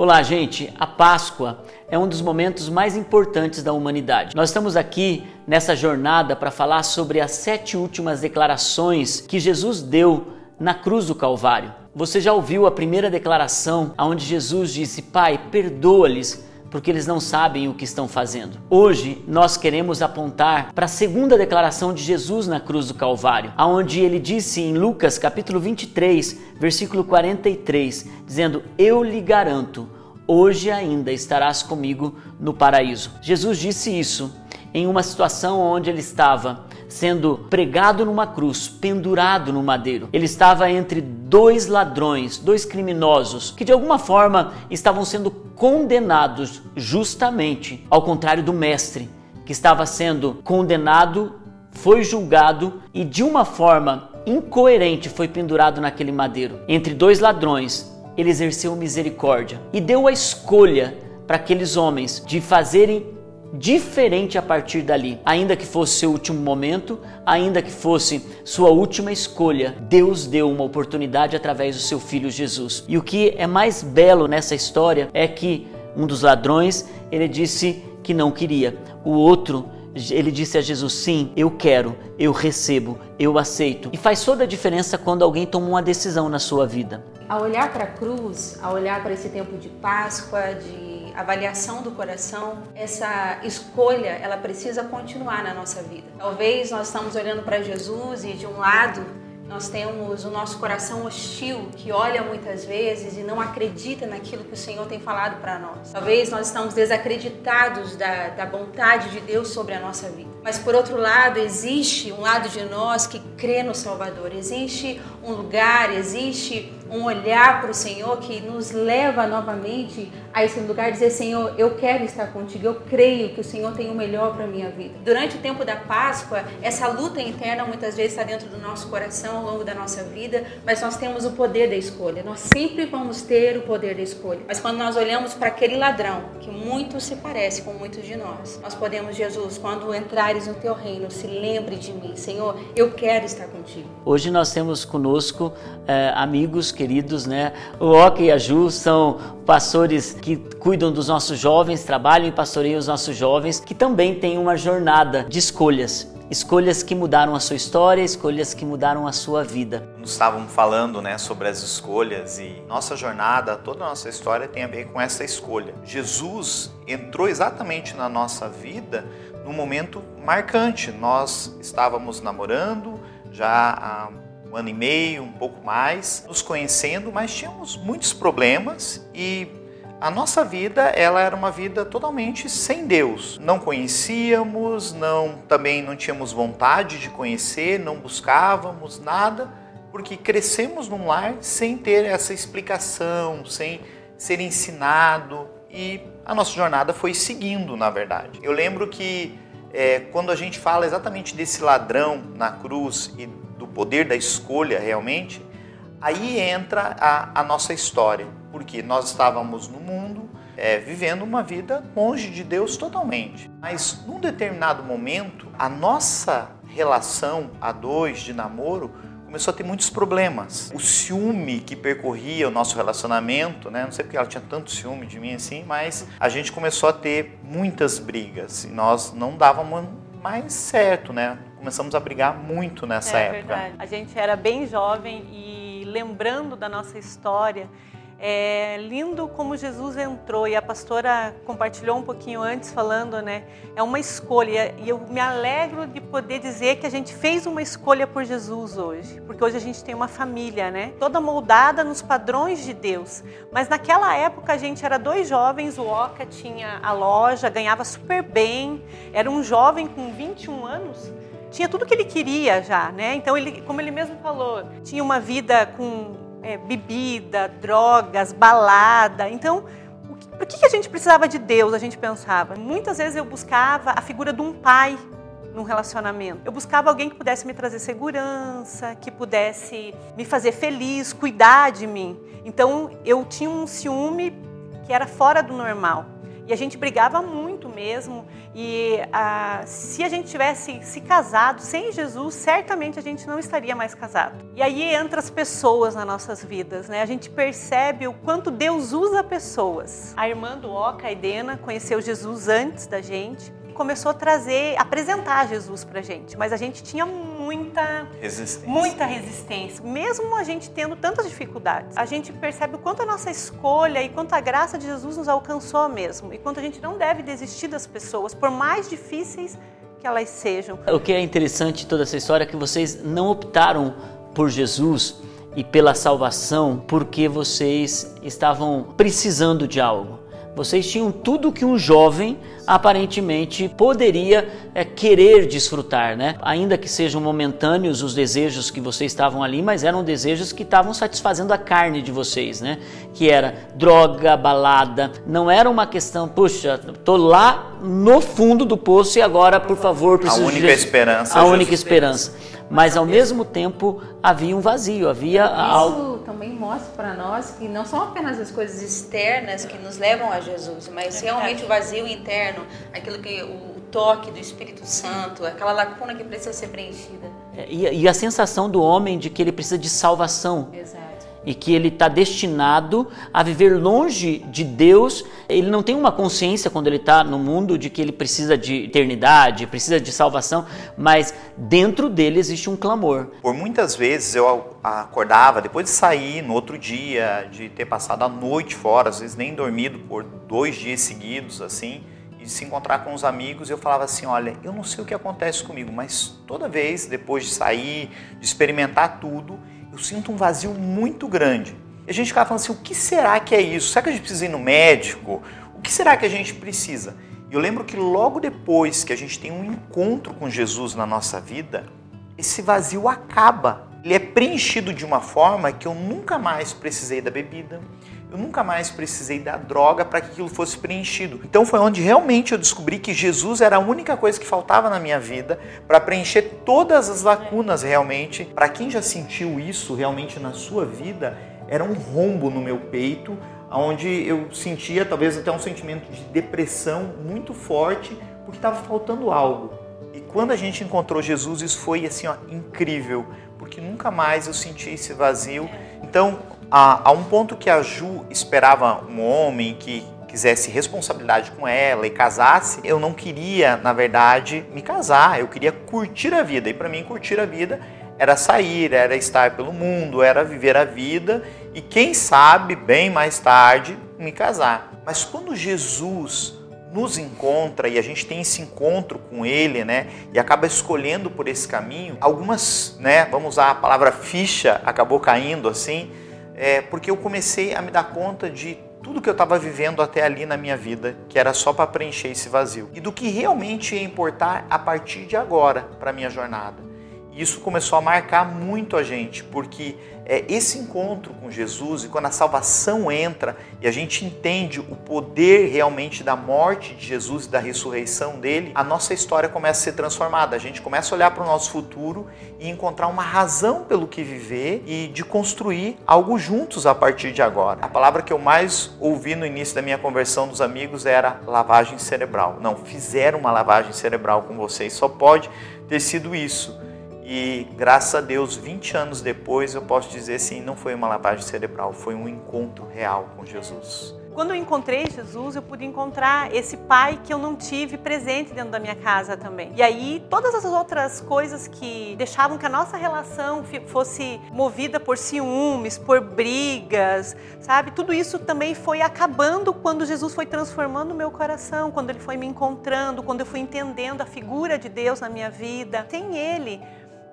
Olá, gente! A Páscoa é um dos momentos mais importantes da humanidade. Nós estamos aqui nessa jornada para falar sobre as 7 últimas declarações que Jesus deu na cruz do Calvário. Você já ouviu a primeira declaração onde Jesus disse: Pai, perdoa-lhes, porque eles não sabem o que estão fazendo. Hoje nós queremos apontar para a segunda declaração de Jesus na cruz do Calvário, onde ele disse em Lucas capítulo 23, versículo 43, dizendo: Eu lhe garanto, hoje ainda estarás comigo no paraíso. Jesus disse isso em uma situação onde ele estava sendo pregado numa cruz, pendurado no madeiro. Ele estava entre 2 ladrões, 2 criminosos, que de alguma forma estavam sendo condenados justamente, ao contrário do mestre, que estava sendo condenado, foi julgado e de uma forma incoerente foi pendurado naquele madeiro. Entre 2 ladrões, ele exerceu misericórdia e deu a escolha para aqueles homens de fazerem diferente a partir dali. Ainda que fosse seu último momento, ainda que fosse sua última escolha, Deus deu uma oportunidade através do seu Filho Jesus. E o que é mais belo nessa história é que um dos ladrões, ele disse que não queria. O outro, ele disse a Jesus: sim, eu quero, eu recebo, eu aceito. E faz toda a diferença quando alguém toma uma decisão na sua vida. Ao olhar para a cruz, ao olhar para esse tempo de Páscoa, de avaliação do coração, essa escolha, ela precisa continuar na nossa vida. Talvez nós estamos olhando para Jesus e de um lado nós temos o nosso coração hostil, que olha muitas vezes e não acredita naquilo que o Senhor tem falado para nós. Talvez nós estamos desacreditados da vontade de Deus sobre a nossa vida. Mas por outro lado, existe um lado de nós que crê no Salvador. Existe um lugar, existe um olhar para o Senhor que nos leva novamente a esse lugar de dizer: Senhor, eu quero estar contigo, eu creio que o Senhor tem o melhor para a minha vida. Durante o tempo da Páscoa, essa luta interna muitas vezes está dentro do nosso coração ao longo da nossa vida, mas nós temos o poder da escolha. Nós sempre vamos ter o poder da escolha. Mas quando nós olhamos para aquele ladrão, que muito se parece com muitos de nós podemos: Jesus, quando entrares no teu reino, se lembre de mim. Senhor, eu quero estar contigo. Hoje nós temos conosco amigos queridos, né? O Oca e a Ju são pastores que cuidam dos nossos jovens, trabalham e pastoreiam os nossos jovens, que também têm uma jornada de escolhas. Escolhas que mudaram a sua história, escolhas que mudaram a sua vida. Nós estávamos falando, sobre as escolhas, e nossa jornada, toda a nossa história tem a ver com essa escolha. Jesus entrou exatamente na nossa vida num momento marcante. Nós estávamos namorando já há 1 ano e meio, um pouco mais, nos conhecendo, mas tínhamos muitos problemas e a nossa vida, ela era uma vida totalmente sem Deus. Não conhecíamos, também não tínhamos vontade de conhecer, não buscávamos nada, porque crescemos num lar sem ter essa explicação, sem ser ensinado, e a nossa jornada foi seguindo, na verdade. Eu lembro que quando a gente fala exatamente desse ladrão na cruz e do poder da escolha realmente, aí entra a nossa história, porque nós estávamos no mundo vivendo uma vida longe de Deus totalmente. Mas num determinado momento, a nossa relação a 2 de namoro começou a ter muitos problemas. O ciúme que percorria o nosso relacionamento, não sei porque ela tinha tanto ciúme de mim assim, mas a gente começou a ter muitas brigas e nós não dávamos mais certo, Começamos a brigar muito nessa época. É verdade. A gente era bem jovem e lembrando da nossa história, é lindo como Jesus entrou, e a pastora compartilhou um pouquinho antes falando, é uma escolha, e eu me alegro de poder dizer que a gente fez uma escolha por Jesus hoje, porque hoje a gente tem uma família, toda moldada nos padrões de Deus, mas naquela época a gente era 2 jovens, o Oca tinha a loja, ganhava super bem, era um jovem com 21 anos, tinha tudo que ele queria já, então ele, como ele mesmo falou, tinha uma vida com bebida, drogas, balada. Então, por que a gente precisava de Deus, a gente pensava? Muitas vezes eu buscava a figura de um pai num relacionamento. Eu buscava alguém que pudesse me trazer segurança, que pudesse me fazer feliz, cuidar de mim. Então, eu tinha um ciúme que era fora do normal. E a gente brigava muito mesmo. E se a gente tivesse se casado sem Jesus, certamente a gente não estaria mais casado. E aí entra as pessoas nas nossas vidas, né? A gente percebe o quanto Deus usa pessoas. A irmã do Oca, a Edena, conheceu Jesus antes da gente. Começou a apresentar Jesus pra gente, mas a gente tinha muita resistência, mesmo a gente tendo tantas dificuldades. A gente percebe o quanto a nossa escolha e quanto a graça de Jesus nos alcançou mesmo, e quanto a gente não deve desistir das pessoas, por mais difíceis que elas sejam. O que é interessante em toda essa história é que vocês não optaram por Jesus e pela salvação porque vocês estavam precisando de algo. Vocês tinham tudo que um jovem aparentemente poderia querer desfrutar, né? Ainda que sejam momentâneos os desejos que vocês estavam ali, mas eram desejos que estavam satisfazendo a carne de vocês, né? Que era droga, balada. Não era uma questão, puxa, tô lá no fundo do poço e agora, por favor, preciso de Jesus. A única esperança. A única esperança. Mas ao mesmo tempo havia um vazio, havia algo. Isso também mostra para nós que não são apenas as coisas externas que nos levam a Jesus, mas realmente o vazio interno, aquilo que o toque do Espírito Santo, aquela lacuna que precisa ser preenchida. E a sensação do homem de que ele precisa de salvação. Exato. E que ele está destinado a viver longe de Deus. Ele não tem uma consciência quando ele está no mundo de que ele precisa de eternidade, precisa de salvação, mas dentro dele existe um clamor. Por muitas vezes eu acordava depois de sair no outro dia, de ter passado a noite fora, às vezes nem dormido por 2 dias seguidos, assim, e se encontrar com os amigos, eu falava assim, olha, eu não sei o que acontece comigo, mas toda vez, depois de sair, de experimentar tudo, eu sinto um vazio muito grande. E a gente ficava falando assim, o que será que é isso? Será que a gente precisa ir no médico? O que será que a gente precisa? E eu lembro que logo depois que a gente tem um encontro com Jesus na nossa vida, esse vazio acaba. Ele é preenchido de uma forma que eu nunca mais precisei da bebida, eu nunca mais precisei da droga para que aquilo fosse preenchido. Então foi onde realmente eu descobri que Jesus era a única coisa que faltava na minha vida para preencher todas as lacunas realmente. Para quem já sentiu isso realmente na sua vida, era um rombo no meu peito, onde eu sentia talvez até um sentimento de depressão muito forte, porque estava faltando algo. E quando a gente encontrou Jesus, isso foi assim, ó, incrível, porque nunca mais eu senti esse vazio. Então, há um ponto que a Ju esperava um homem que quisesse responsabilidade com ela e casasse, eu não queria, na verdade, me casar, eu queria curtir a vida. E para mim, curtir a vida era sair, era estar pelo mundo, era viver a vida e quem sabe, bem mais tarde, me casar. Mas quando Jesus nos encontra e a gente tem esse encontro com Ele, né, e acaba escolhendo por esse caminho, algumas, né, vamos usar a palavra ficha, acabou caindo assim, porque eu comecei a me dar conta de tudo que eu estava vivendo até ali na minha vida, que era só para preencher esse vazio. E do que realmente ia importar a partir de agora para a minha jornada. E isso começou a marcar muito a gente, porque esse encontro com Jesus e quando a salvação entra e a gente entende o poder realmente da morte de Jesus e da ressurreição dele, a nossa história começa a ser transformada. A gente começa a olhar para o nosso futuro e encontrar uma razão pelo que viver e de construir algo juntos a partir de agora. A palavra que eu mais ouvi no início da minha conversão dos amigos era lavagem cerebral. Não, fizeram uma lavagem cerebral com vocês, só pode ter sido isso. E graças a Deus, 20 anos depois, eu posso dizer assim, não foi uma lavagem cerebral, foi um encontro real com Jesus. Quando eu encontrei Jesus, eu pude encontrar esse pai que eu não tive presente dentro da minha casa também. E aí, todas as outras coisas que deixavam que a nossa relação fosse movida por ciúmes, por brigas, sabe? Tudo isso também foi acabando quando Jesus foi transformando o meu coração, quando Ele foi me encontrando, quando eu fui entendendo a figura de Deus na minha vida. Sem Ele,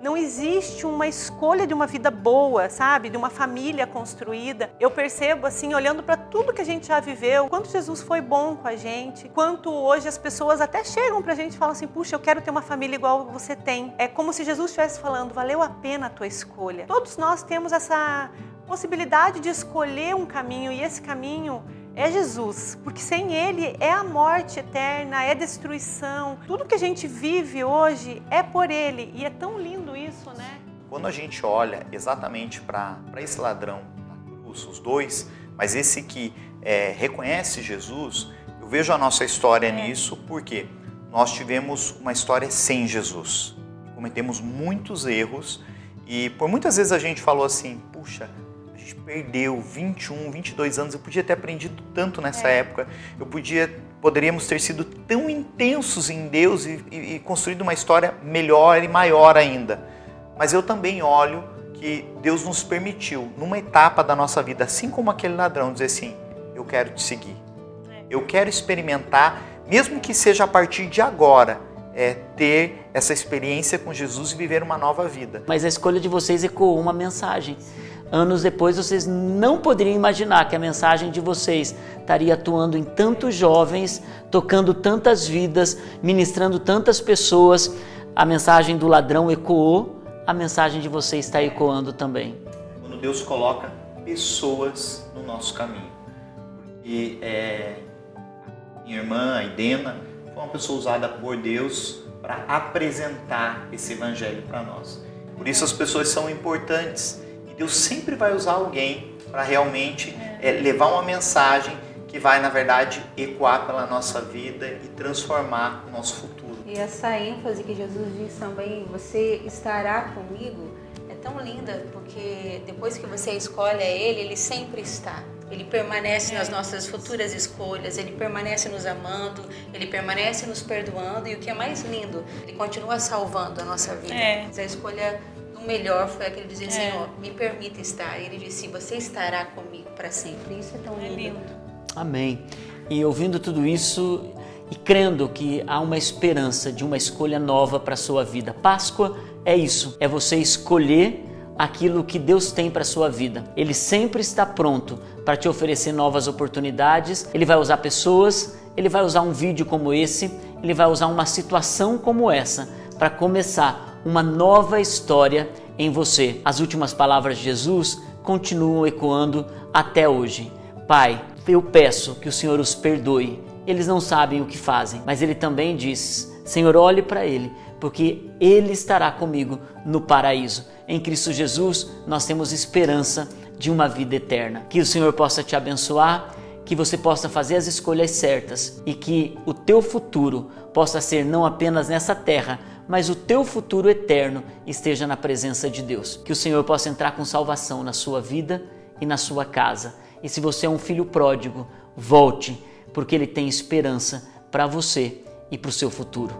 não existe uma escolha de uma vida boa, sabe? De uma família construída. Eu percebo, assim, olhando para tudo que a gente já viveu, quanto Jesus foi bom com a gente, quanto hoje as pessoas até chegam pra gente e falam assim, puxa, eu quero ter uma família igual você tem. É como se Jesus estivesse falando, valeu a pena a tua escolha. Todos nós temos essa possibilidade de escolher um caminho e esse caminho é Jesus, porque sem Ele é a morte eterna, é destruição. Tudo que a gente vive hoje é por Ele e é tão lindo isso, né? Quando a gente olha exatamente para esse ladrão na cruz, os dois, mas esse que reconhece Jesus, eu vejo a nossa história nisso porque nós tivemos uma história sem Jesus. Cometemos muitos erros e por muitas vezes a gente falou assim, puxa, a gente perdeu 21, 22 anos, eu podia ter aprendido tanto nessa época, poderíamos ter sido tão intensos em Deus e construído uma história melhor e maior ainda. Mas eu também olho que Deus nos permitiu, numa etapa da nossa vida, assim como aquele ladrão, dizer assim, eu quero te seguir. Eu quero experimentar, mesmo que seja a partir de agora, ter essa experiência com Jesus e viver uma nova vida. Mas a escolha de vocês ecoou uma mensagem. Anos depois, vocês não poderiam imaginar que a mensagem de vocês estaria atuando em tantos jovens, tocando tantas vidas, ministrando tantas pessoas. A mensagem do ladrão ecoou, a mensagem de vocês está ecoando também. Quando Deus coloca pessoas no nosso caminho. E minha irmã, a Idena, foi uma pessoa usada por Deus para apresentar esse evangelho para nós. Por isso as pessoas são importantes. E Deus sempre vai usar alguém para realmente levar uma mensagem que vai, na verdade, ecoar pela nossa vida e transformar o nosso futuro. E essa ênfase que Jesus diz também, você estará comigo, é tão linda, porque depois que você escolhe Ele sempre está. Ele permanece nas nossas futuras escolhas, Ele permanece nos amando, Ele permanece nos perdoando e o que é mais lindo, Ele continua salvando a nossa vida. Mas a escolha do melhor foi aquele dizer, Senhor, me permita estar. E Ele disse, você estará comigo para sempre. Isso é tão lindo. Amém. E ouvindo tudo isso e crendo que há uma esperança de uma escolha nova para a sua vida. Páscoa é isso, é você escolher aquilo que Deus tem para a sua vida. Ele sempre está pronto para te oferecer novas oportunidades. Ele vai usar pessoas, Ele vai usar um vídeo como esse, Ele vai usar uma situação como essa para começar uma nova história em você. As últimas palavras de Jesus continuam ecoando até hoje. Pai, eu peço que o Senhor os perdoe. Eles não sabem o que fazem, mas Ele também diz, Senhor, olhe para Ele, porque Ele estará comigo no paraíso. Em Cristo Jesus, nós temos esperança de uma vida eterna. Que o Senhor possa te abençoar, que você possa fazer as escolhas certas e que o teu futuro possa ser não apenas nessa terra, mas o teu futuro eterno esteja na presença de Deus. Que o Senhor possa entrar com salvação na sua vida e na sua casa. E se você é um filho pródigo, volte, porque Ele tem esperança para você e para o seu futuro.